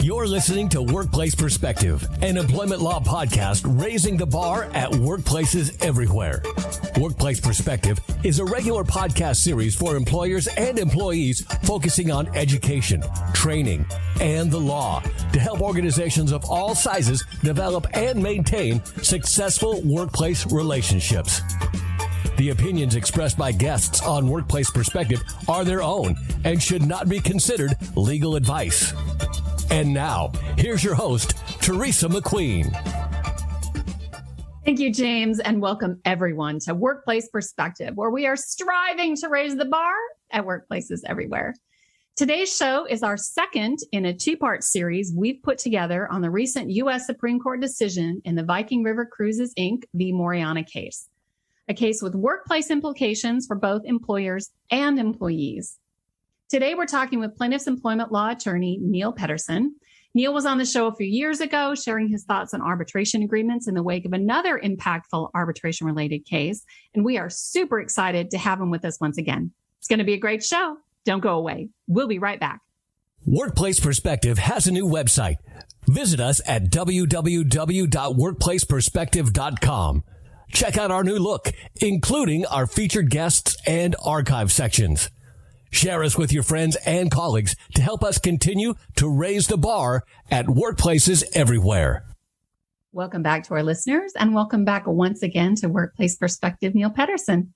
You're listening to Workplace Perspective, an employment law podcast raising the bar at workplaces everywhere. Workplace Perspective is a regular podcast series for employers and employees focusing on education, training, and the law to help organizations of all sizes develop and maintain successful workplace relationships. The opinions expressed by guests on Workplace Perspective are their own and should not be considered legal advice. And now, here's your host, Teresa McQueen. Thank you, James, and welcome everyone to Workplace Perspective, where we are striving to raise the bar at workplaces everywhere. Today's show is our second in a two-part series we've put together on the recent U.S. Supreme Court decision in the Viking River Cruises Inc. v. Moriana case, a case with workplace implications for both employers and employees. Today, we're talking with plaintiff's employment law attorney, Neil Pedersen. Neil was on the show a few years ago, sharing his thoughts on arbitration agreements in the wake of another impactful arbitration-related case. And we are super excited to have him with us once again. It's going to be a great show. Don't go away. We'll be right back. Workplace Perspective has a new website. Visit us at www.workplaceperspective.com. Check out our new look, including our featured guests and archive sections. Share us with your friends and colleagues to help us continue to raise the bar at workplaces everywhere. Welcome back to our listeners, and welcome back once again to Workplace Perspective, Neil Pedersen.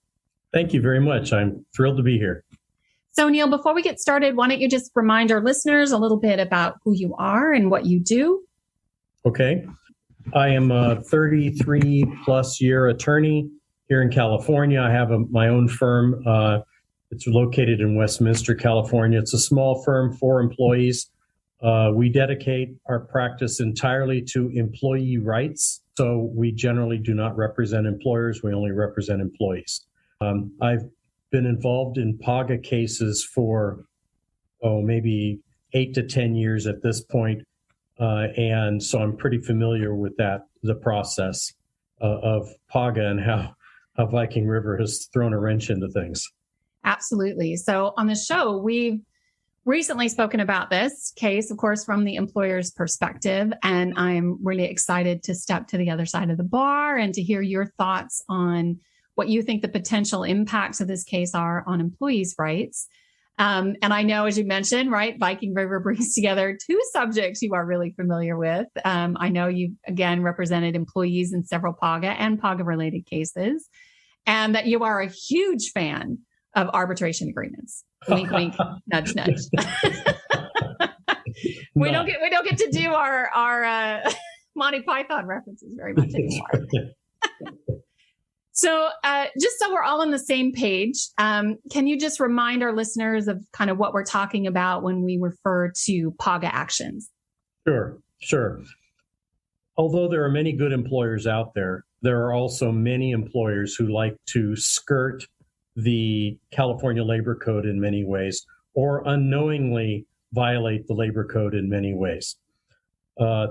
Thank you very much. I'm thrilled to be here. So, Neil, before we get started, why don't you just remind our listeners a little bit about who you are and what you do? Okay. I am a 33-plus year attorney here in California. I have my own firm. It's located in Westminster, California. It's a small firm, 4 employees. We dedicate our practice entirely to employee rights. So we generally do not represent employers. We only represent employees. I've been involved in PAGA cases for, maybe 8 to 10 years at this point. And so I'm pretty familiar with the process of PAGA and how Viking River has thrown a wrench into things. Absolutely. So on the show, we've recently spoken about this case, of course, from the employer's perspective. And I'm really excited to step to the other side of the bar and to hear your thoughts on what you think the potential impacts of this case are on employees' rights. And I know, as you mentioned, right, Viking River brings together 2 subjects you are really familiar with. I know you, again, represented employees in several PAGA and PAGA-related cases, and that you are a huge fan of arbitration agreements. Wink, wink, nudge, nudge. We don't get to do our Monty Python references very much anymore. So just so we're all on the same page, can you just remind our listeners of kind of what we're talking about when we refer to PAGA actions? Sure. Although there are many good employers out there, there are also many employers who like to skirt the California Labor Code in many ways, or unknowingly violate the Labor Code in many ways.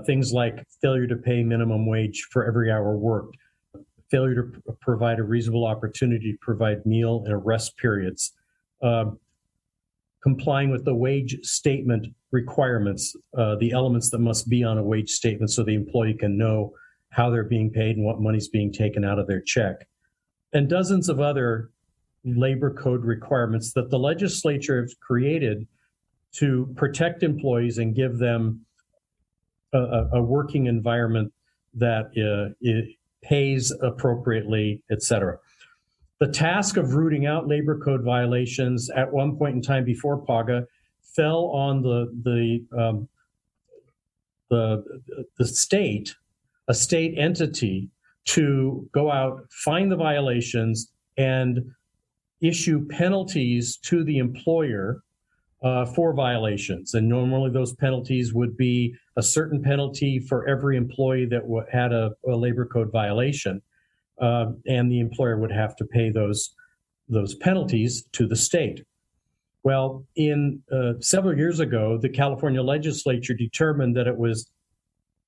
Things like failure to pay minimum wage for every hour worked, failure to provide a reasonable opportunity to provide meal and rest periods, complying with the wage statement requirements, the elements that must be on a wage statement so the employee can know how they're being paid and what money's being taken out of their check, and dozens of other labor code requirements that the legislature has created to protect employees and give them a working environment that it pays appropriately, et cetera. The task of rooting out labor code violations at one point in time before PAGA fell on the state, a state entity, to go out, find the violations, and issue penalties to the employer for violations. And normally those penalties would be a certain penalty for every employee that had a labor code violation. And the employer would have to pay those penalties to the state. Well, several years ago, the California legislature determined that it was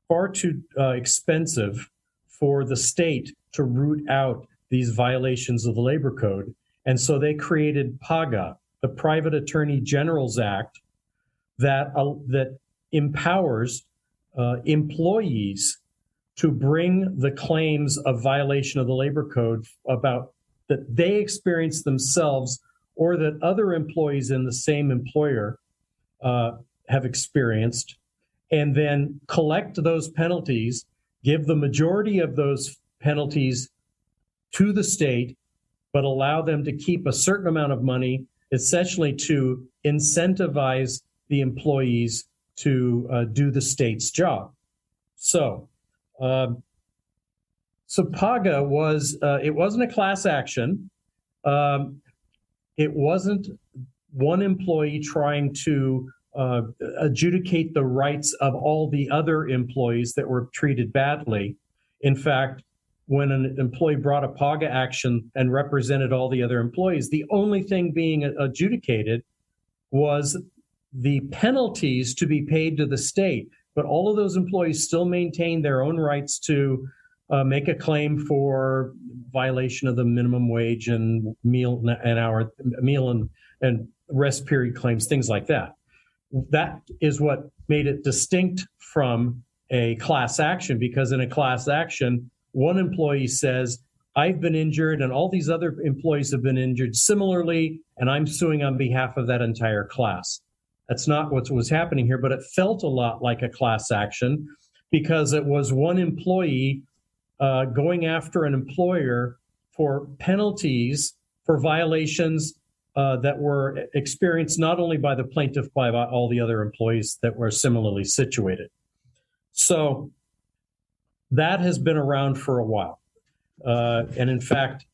far too expensive for the state to root out these violations of the labor code. And so they created PAGA, the Private Attorney General's Act, that empowers employees to bring the claims of violation of the labor code about that they experienced themselves or that other employees in the same employer have experienced, and then collect those penalties, give the majority of those penalties to the state, but allow them to keep a certain amount of money, essentially to incentivize the employees to do the state's job. So PAGA was, it wasn't a class action. It wasn't one employee trying to adjudicate the rights of all the other employees that were treated badly. In fact, when an employee brought a PAGA action and represented all the other employees, the only thing being adjudicated was the penalties to be paid to the state. But all of those employees still maintained their own rights to make a claim for violation of the minimum wage and meal and rest period claims, things like that. That is what made it distinct from a class action, because in a class action, one employee says, I've been injured and all these other employees have been injured similarly, and I'm suing on behalf of that entire class. That's not what was happening here, but it felt a lot like a class action because it was one employee going after an employer for penalties for violations that were experienced not only by the plaintiff, but by all the other employees that were similarly situated. So that has been around for a while. And in fact,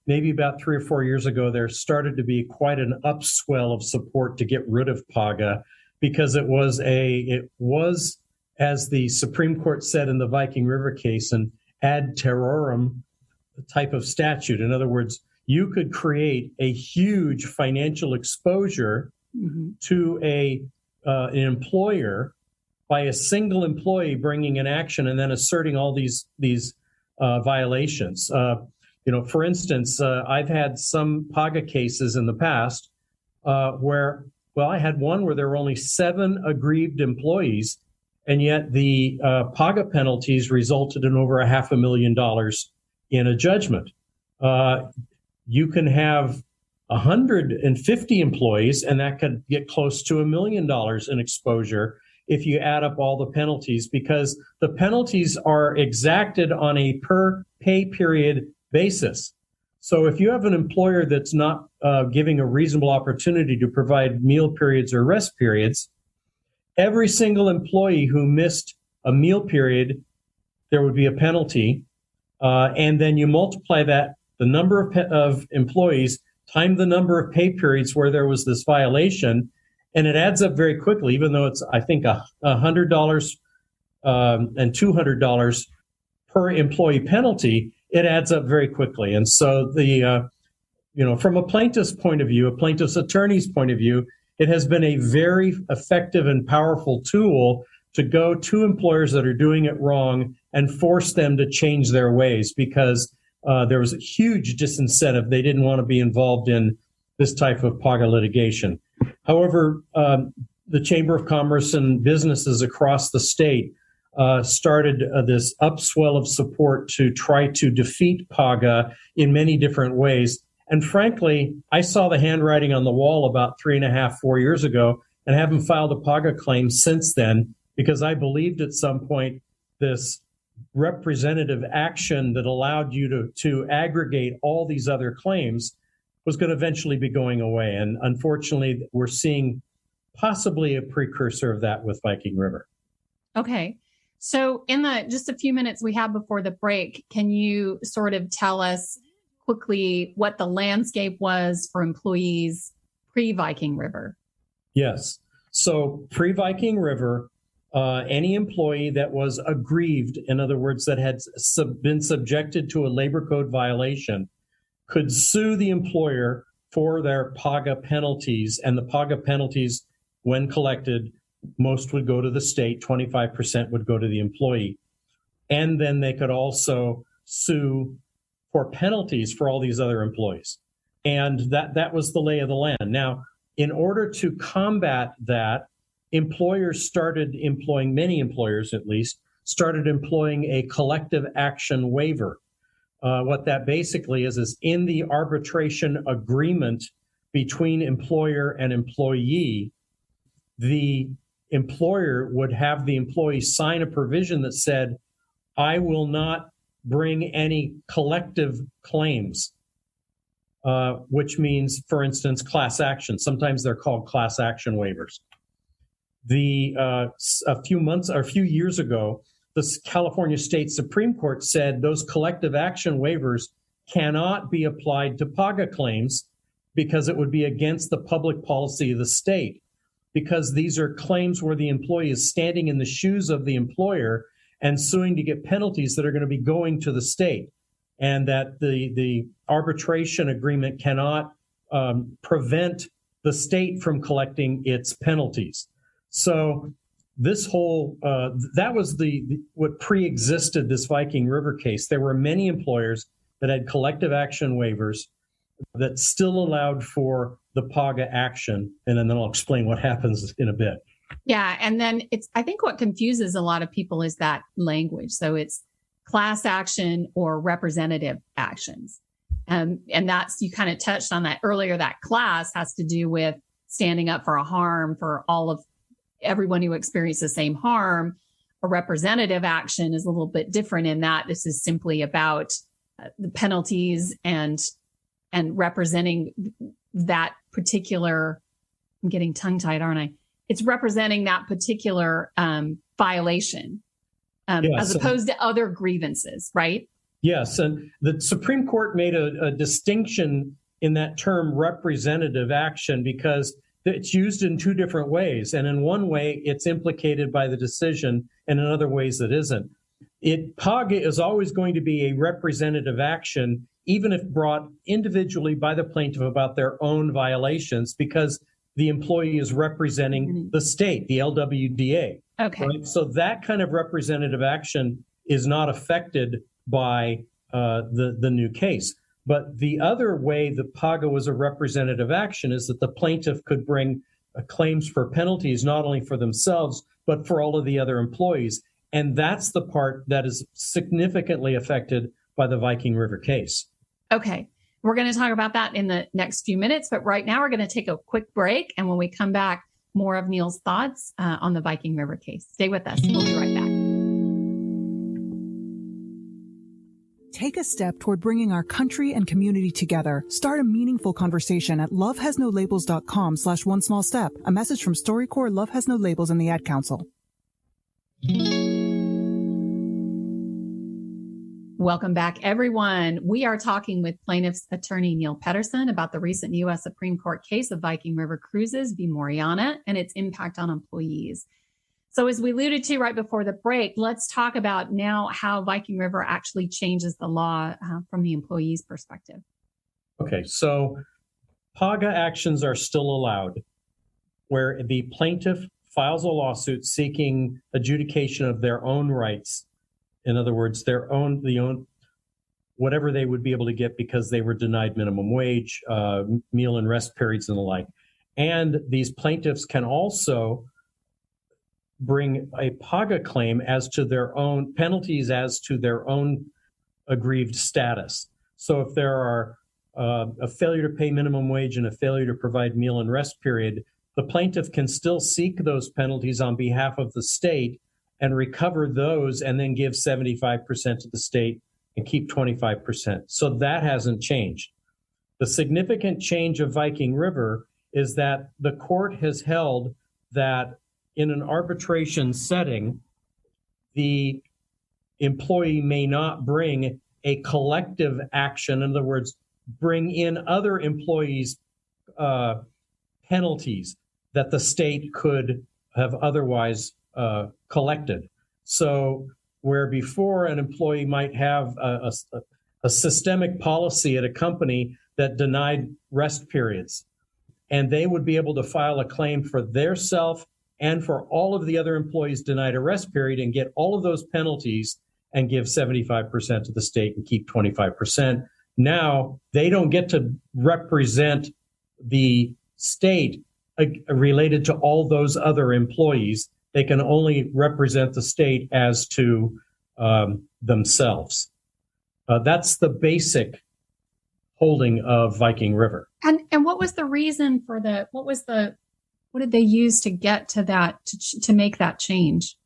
maybe about 3 or 4 years ago, there started to be quite an upswell of support to get rid of PAGA because it was, as the Supreme Court said in the Viking River case, an ad terrorem type of statute. In other words, you could create a huge financial exposure to an employer by a single employee bringing an action and then asserting all these violations. For instance, I've had some PAGA cases in the past where I had one where there were only 7 aggrieved employees, and yet the PAGA penalties resulted in over $500,000 in a judgment. You can have 150 employees, and that could get close to $1 million in exposure if you add up all the penalties, because the penalties are exacted on a per pay period basis. So if you have an employer that's not giving a reasonable opportunity to provide meal periods or rest periods, every single employee who missed a meal period, there would be a penalty. And then you multiply that, the number of employees, times the number of pay periods where there was this violation, and it adds up very quickly, even though it's, I think, $100 and $200 per employee penalty, it adds up very quickly. And so from a plaintiff's point of view, a plaintiff's attorney's point of view, it has been a very effective and powerful tool to go to employers that are doing it wrong and force them to change their ways, because there was a huge disincentive. They didn't want to be involved in this type of PAGA litigation. However, the Chamber of Commerce and businesses across the state started this upswell of support to try to defeat PAGA in many different ways. And frankly, I saw the handwriting on the wall about 3.5, 4 years ago and haven't filed a PAGA claim since then, because I believed at some point this representative action that allowed you to aggregate all these other claims was going to eventually be going away. And unfortunately, we're seeing possibly a precursor of that with Viking River. Okay. So in just a few minutes we have before the break, can you sort of tell us quickly what the landscape was for employees pre-Viking River? Yes. So pre-Viking River, any employee that was aggrieved, in other words, that had been subjected to a labor code violation, could sue the employer for their PAGA penalties. And the PAGA penalties, when collected, most would go to the state, 25% would go to the employee. And then they could also sue for penalties for all these other employees. And that was the lay of the land. Now, in order to combat that, employers started employing, many employers at least, started employing a collective action waiver. What that basically is in the arbitration agreement between employer and employee, the employer would have the employee sign a provision that said, I will not bring any collective claims, which means, for instance, class action. Sometimes they're called class action waivers. A few years ago, the California State Supreme Court said those collective action waivers cannot be applied to PAGA claims because it would be against the public policy of the state, because these are claims where the employee is standing in the shoes of the employer and suing to get penalties that are going to be going to the state, and that the arbitration agreement cannot prevent the state from collecting its penalties. So this whole, that was what pre-existed this Viking River case. There were many employers that had collective action waivers that still allowed for the PAGA action. And then I'll explain what happens in a bit. Yeah. And then I think what confuses a lot of people is that language. So it's class action or representative actions. And that's, you kind of touched on that earlier, that class has to do with standing up for a harm for all of everyone who experienced the same harm. A representative action is a little bit different in that this is simply about the penalties and representing that particular, I'm getting tongue-tied, aren't I? It's representing that particular violation as opposed to other grievances, right? Yes, and the Supreme Court made a distinction in that term representative action because it's used in two different ways. And in one way, it's implicated by the decision, and in other ways it isn't. PAGA is always going to be a representative action, even if brought individually by the plaintiff about their own violations, because the employee is representing the state, the LWDA. Okay. Right? So that kind of representative action is not affected by the new case. But the other way the PAGA was a representative action is that the plaintiff could bring claims for penalties, not only for themselves, but for all of the other employees. And that's the part that is significantly affected by the Viking River case. Okay. We're going to talk about that in the next few minutes, but right now we're going to take a quick break. And when we come back, more of Neil's thoughts on the Viking River case. Stay with us. We'll be right back. Take a step toward bringing our country and community together. Start a meaningful conversation at lovehasnolabels.com/one small step. A message from StoryCorps, Love Has No Labels, and the Ad Council. Welcome back, everyone. We are talking with plaintiff's attorney Neil Pedersen about the recent U.S. Supreme Court case of Viking River Cruises v. Moriana and its impact on employees. So as we alluded to right before the break, let's talk about now how Viking River actually changes the law from the employee's perspective. Okay, so PAGA actions are still allowed where the plaintiff files a lawsuit seeking adjudication of their own rights. In other words, whatever they would be able to get because they were denied minimum wage, meal and rest periods and the like. And these plaintiffs can also bring a PAGA claim as to their own penalties, as to their own aggrieved status. So if there are a failure to pay minimum wage and a failure to provide meal and rest period, the plaintiff can still seek those penalties on behalf of the state and recover those and then give 75% to the state and keep 25%. So that hasn't changed. The significant change of Viking River is that the court has held that in an arbitration setting, the employee may not bring a collective action. In other words, bring in other employees' penalties that the state could have otherwise collected. So where before an employee might have a systemic policy at a company that denied rest periods, and they would be able to file a claim for their self and for all of the other employees denied a rest period and get all of those penalties and give 75% to the state and keep 25%. Now they don't get to represent the state related to all those other employees. They can only represent the state as to themselves. That's the basic holding of Viking River. And what was the reason for what did they use to get to that, to make that change?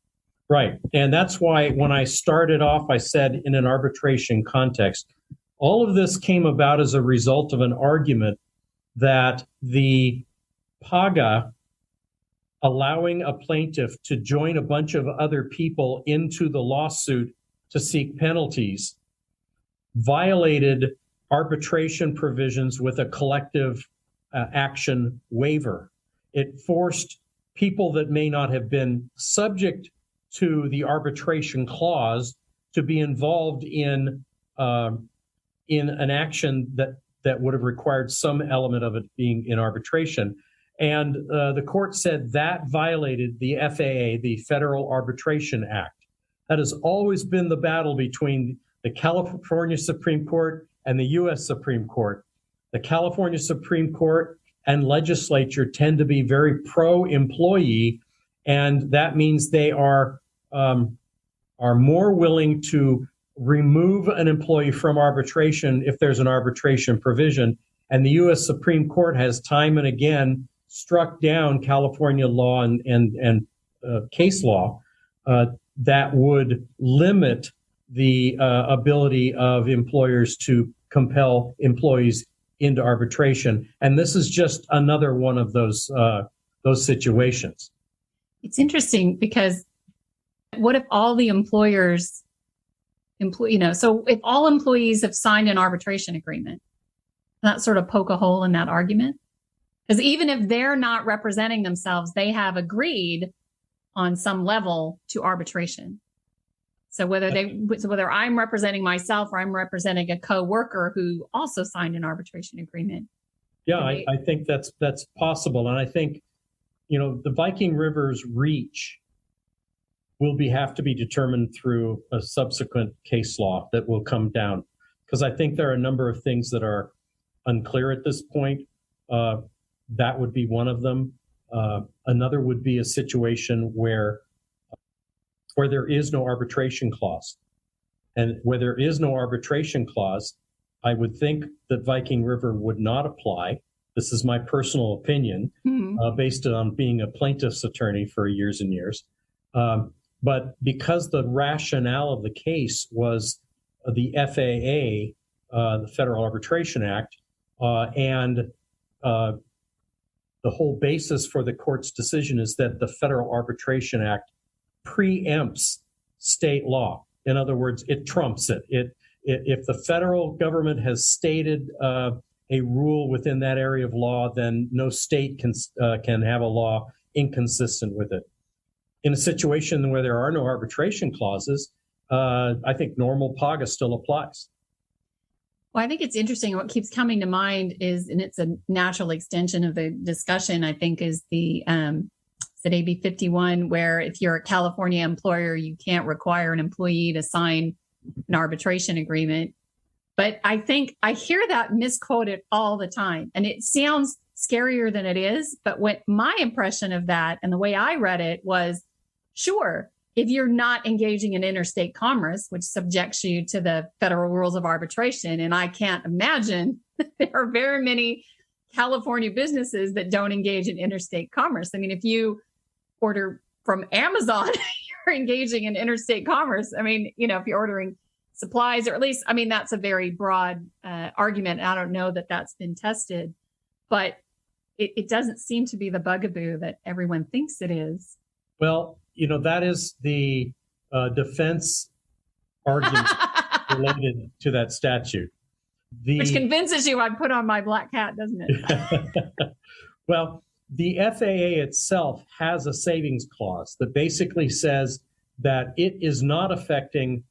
Right. And that's why when I started off, I said in an arbitration context, all of this came about as a result of an argument that the PAGA allowing a plaintiff to join a bunch of other people into the lawsuit to seek penalties violated arbitration provisions with a collective action waiver. It forced people that may not have been subject to the arbitration clause to be involved in an action that would have required some element of it being in arbitration. And the court said that violated the FAA, the Federal Arbitration Act. That has always been the battle between the California Supreme Court and the U.S. Supreme Court. The California Supreme Court and legislature tend to be very pro-employee, and that means they are more willing to remove an employee from arbitration if there's an arbitration provision. And the U.S. Supreme Court has time and again struck down California law and case law that would limit the ability of employers to compel employees into arbitration. And this is just another one of those situations. It's interesting because what if all the employers, so if all employees have signed an arbitration agreement, that sort of poke a hole in that argument? Because even if they're not representing themselves, they have agreed on some level to arbitration. So whether I'm representing myself or I'm representing a coworker who also signed an arbitration agreement. Yeah, I think that's possible. And I think, the Viking River's reach will have to be determined through a subsequent case law that will come down. Because I think there are a number of things that are unclear at this point. That would be one of them. Another would be a situation where there is no arbitration clause. And where there is no arbitration clause, I would think that Viking River would not apply. This is my personal opinion, based on being a plaintiff's attorney for years and years. But because the rationale of the case was the FAA, the Federal Arbitration Act, and the whole basis for the court's decision is that the Federal Arbitration Act preempts state law. In other words, it trumps it. If the federal government has stated a rule within that area of law, then no state can have a law inconsistent with it. In a situation where there are no arbitration clauses, I think normal PAGA still applies. Well, I think it's interesting. What keeps coming to mind is, and it's a natural extension of the discussion, I think, is the AB 51, where if you're a California employer, you can't require an employee to sign an arbitration agreement. But I think I hear that misquoted all the time, and it sounds scarier than it is. But what my impression of that and the way I read it was, sure, if you're not engaging in interstate commerce, which subjects you to the federal rules of arbitration, and I can't imagine there are very many California businesses that don't engage in interstate commerce. I mean, if you order from Amazon, you're engaging in interstate commerce. I mean, if you're ordering supplies, or at least, that's a very broad argument. I don't know that that's been tested, but it doesn't seem to be the bugaboo that everyone thinks it is. Well, that is the defense argument related to that statute. Which convinces you I'd put on my black hat, doesn't it? Well, the FAA itself has a savings clause that basically says that it is not affecting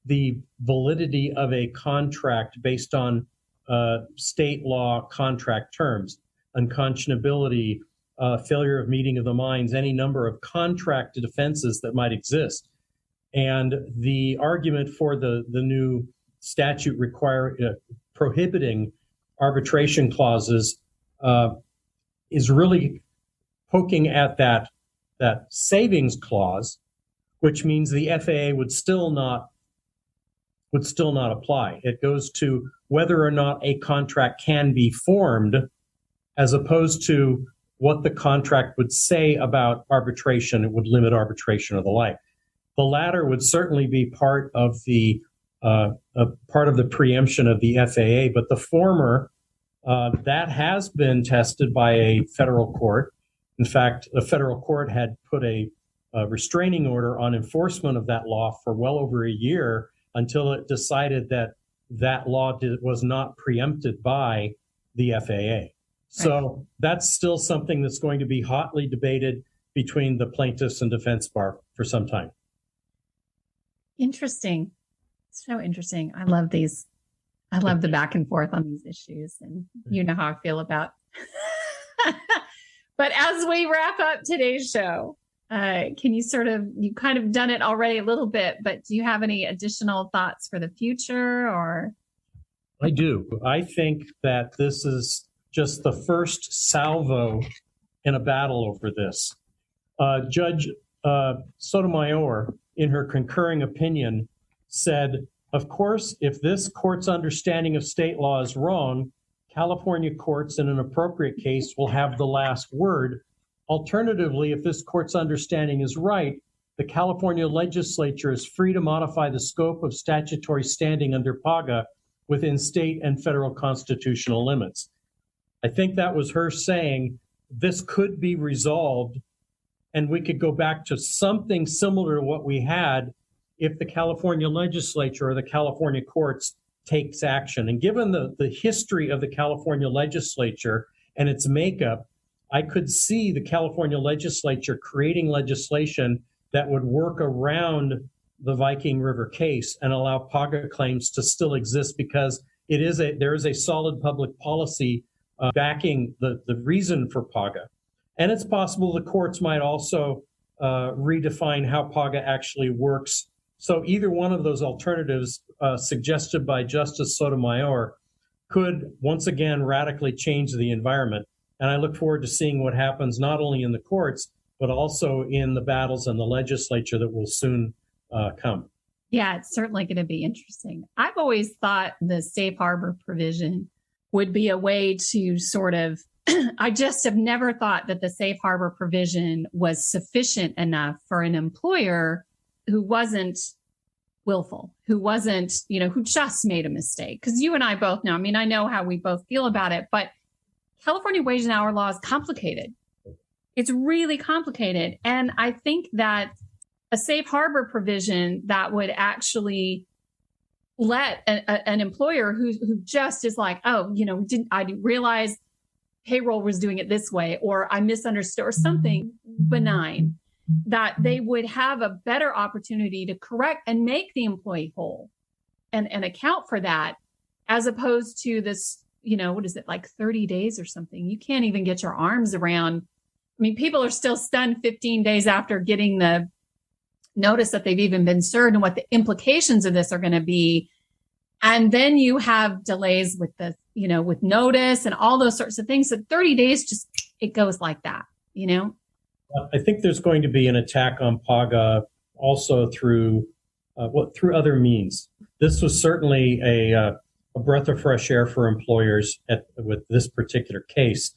the validity of a contract based on state law contract terms, unconscionability, failure of meeting of the minds, any number of contract defenses that might exist. And the argument for the new statute prohibiting arbitration clauses is really poking at that savings clause, which means the FAA would still not apply. It goes to whether or not a contract can be formed, as opposed to what the contract would say about arbitration. It would limit arbitration or the like. The latter would certainly be part of the preemption of the FAA, but the former, that has been tested by a federal court. In fact, the federal court had put a restraining order on enforcement of that law for well over a year until it decided that law was not preempted by the FAA. So that's still something that's going to be hotly debated between the plaintiffs and defense bar for some time. Interesting. So interesting. I love these. I love the back and forth on these issues, and you know how I feel about. But as we wrap up today's show, can you kind of done it already a little bit, but do you have any additional thoughts for the future? Or I do. I think that this is just the first salvo in a battle over this. Judge Sotomayor, in her concurring opinion, said, of course, if this court's understanding of state law is wrong, California courts in an appropriate case will have the last word. Alternatively, if this court's understanding is right, the California legislature is free to modify the scope of statutory standing under PAGA within state and federal constitutional limits. I think that was her saying this could be resolved, and we could go back to something similar to what we had if the California legislature or the California courts takes action. And given the history of the California legislature and its makeup, I could see the California legislature creating legislation that would work around the Viking River case and allow PAGA claims to still exist, because there is a solid public policy backing the reason for PAGA. And it's possible the courts might also redefine how PAGA actually works. So either one of those alternatives suggested by Justice Sotomayor could once again radically change the environment. And I look forward to seeing what happens not only in the courts, but also in the battles in the legislature that will soon come. Yeah, it's certainly going to be interesting. I've always thought the safe harbor provision would be a way to sort of, I just have never thought that the safe harbor provision was sufficient enough for an employer who wasn't willful, who wasn't, who just made a mistake. Because you and I both know, I know how we both feel about it, but California wage and hour law is complicated. It's really complicated. And I think that a safe harbor provision that would actually let an employer who just is like, I didn't realize payroll was doing it this way, or I misunderstood, or something benign, that they would have a better opportunity to correct and make the employee whole and account for that, as opposed to this, what is it, like 30 days or something? You can't even get your arms around. People are still stunned 15 days after getting the notice that they've even been served and what the implications of this are going to be. And then you have delays with the, with notice and all those sorts of things. So 30 days, it goes like that, I think there's going to be an attack on PAGA also through other means. This was certainly a breath of fresh air for employers with this particular case.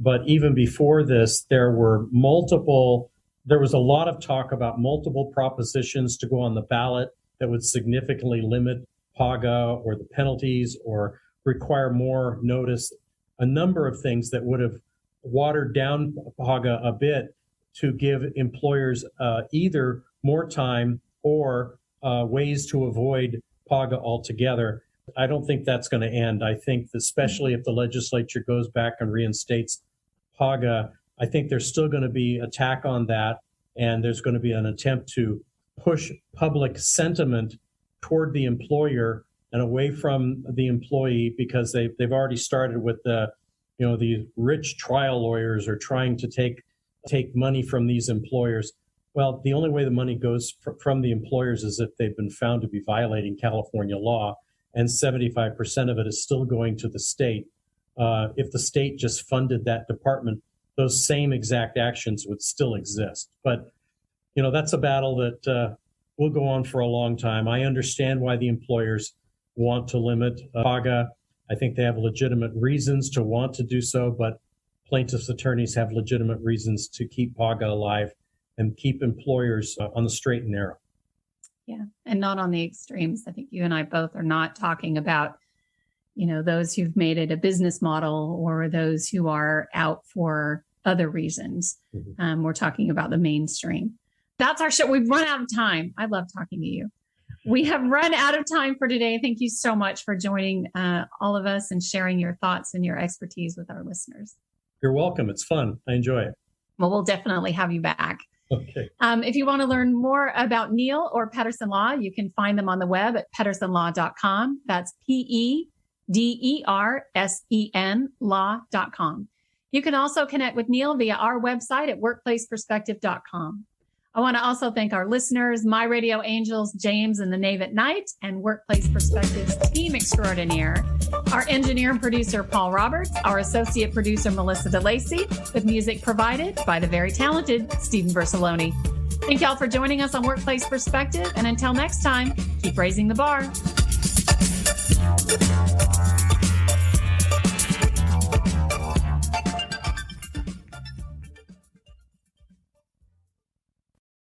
But even before this, there was a lot of talk about multiple propositions to go on the ballot that would significantly limit PAGA or the penalties or require more notice, a number of things that would have watered down PAGA a bit to give employers either more time or ways to avoid PAGA altogether. I don't think that's going to end. I think especially if the legislature goes back and reinstates PAGA, I think there's still going to be attack on that, and there's going to be an attempt to push public sentiment toward the employer and away from the employee, because they've already started with the rich trial lawyers are trying to take money from these employers. Well, the only way the money goes from the employers is if they've been found to be violating California law, and 75% of it is still going to the state. If the state just funded that department those same exact actions would still exist. But, that's a battle that will go on for a long time. I understand why the employers want to limit PAGA. I think they have legitimate reasons to want to do so, but plaintiffs' attorneys have legitimate reasons to keep PAGA alive and keep employers on the straight and narrow. Yeah, and not on the extremes. I think you and I both are not talking about, those who've made it a business model or those who are out for other reasons. Mm-hmm. We're talking about the mainstream. That's our show. We've run out of time. I love talking to you. We have run out of time for today. Thank you so much for joining all of us and sharing your thoughts and your expertise with our listeners. You're welcome. It's fun. I enjoy it. Well, we'll definitely have you back. Okay. If you want to learn more about Neil or Pedersen Law, you can find them on the web at pedersenlaw.com. That's PEDERSEN law.com. You can also connect with Neil via our website at workplaceperspective.com. I want to also thank our listeners, My Radio Angels, James and the Knave at Night, and Workplace Perspectives team extraordinaire, our engineer and producer, Paul Roberts, our associate producer, Melissa DeLacy, with music provided by the very talented Stephen Bersaloni. Thank y'all for joining us on Workplace Perspective. And until next time, keep raising the bar.